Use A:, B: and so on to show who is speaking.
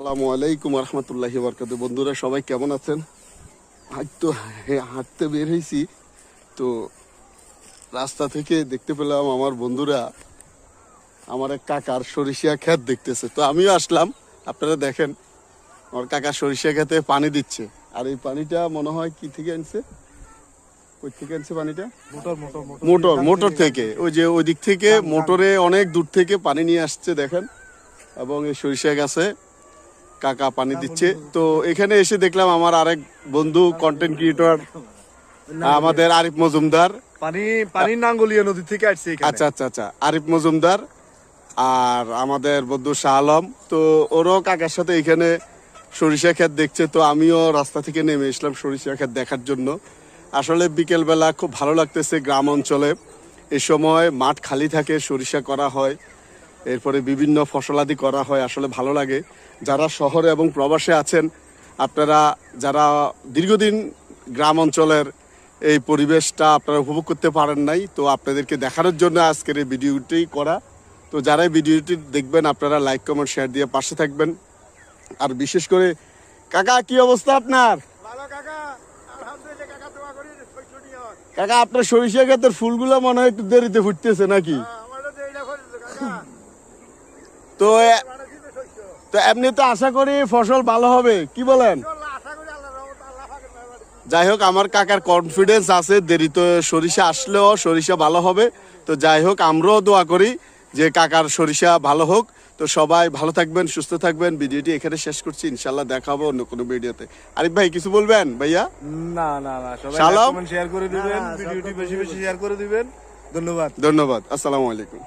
A: আসসালামু আলাইকুম রহমতুল্লাহি বরকাত। বন্ধুরা সবাই কেমন আছেন? আজ তো হাঁটতে বের হয়েছি, তো রাস্তা থেকে দেখতে পেলাম আমার বন্ধুরা আমার এক কাকার সরিষা ক্ষেত দেখতেছে, তো আমিও আসলাম। আপনারা দেখেন আমার কাকা সরিষা ক্ষেতে পানি দিচ্ছে, আর এই পানিটা মনে হয় কি থেকে আনছে, কই থেকে আনছে পানিটা? মোটর থেকে, ওই যে ওই দিক থেকে মোটরে অনেক দূর থেকে পানি নিয়ে আসছে দেখেন, এবং এই সরিষা গাছে কাকা পানি দিচ্ছে। তো এখানে এসে দেখলাম আমার আরেক বন্ধু কন্টেন্ট ক্রিয়েটর আমাদের আরিফ মজুমদার,
B: পানি নাঙ্গলিয়া নদী থেকে আসছে এখানে।
A: আচ্ছা আরিফ মজুমদার আর আমাদের বন্ধু শাহ আলম, তো ওরও কাকার সাথে এখানে সরিষা ক্ষেত দেখছে। তো আমিও রাস্তা থেকে নেমে এসলাম সরিষা ক্ষেত দেখার জন্য। আসলে বিকেলবেলা খুব ভালো লাগতেছে, গ্রাম অঞ্চলে এই সময় মাঠ খালি থাকে, সরিষা করা হয়, এরপরে বিভিন্ন ফসলাদি করা হয়, আসলে ভালো লাগে। যারা শহরে এবং প্রবাসে আছেন, আপনারা যারা দীর্ঘদিন গ্রাম অঞ্চলের এই পরিবেশটা আপনারা উপভোগ করতে পারেন নাই, তো আপনাদেরকে দেখানোর জন্য আজকের এই ভিডিওটি করা। তো যারা এই ভিডিওটি দেখবেন আপনারা লাইক কমেন্ট শেয়ার দিয়ে পাশে থাকবেন। আর বিশেষ করে কাকা কি অবস্থা আপনার? কাকা আপনার সরিষা ক্ষেতের ফুলগুলো মনে হয় একটু দেরিতে ফুটতেছে নাকি? তো তো এমনি তো আশা করি ফসল ভালো হবে, কি বলেন? যাই হোক, আমার কাকার কনফিডেন্স আছে দেরিতে সরিষা আসলেও সরিষা ভালো হবে। তো যাই হোক, আমরাও দোয়া করি যে কাকার সরিষা ভালো হোক। তো সবাই ভালো থাকবেন, সুস্থ থাকবেন। ভিডিওটি এখানে শেষ করছি, ইনশাল্লাহ দেখা হবে অন্য কোনো ভিডিওতে। আরিফ ভাই কিছু বলবেন? ভাইয়া
B: না সবাই লাইক কমেন্ট শেয়ার করে দিবেন, ভিডিওটি বেশি বেশি শেয়ার করে দিবেন। ধন্যবাদ।
A: আসসালামু আলাইকুম।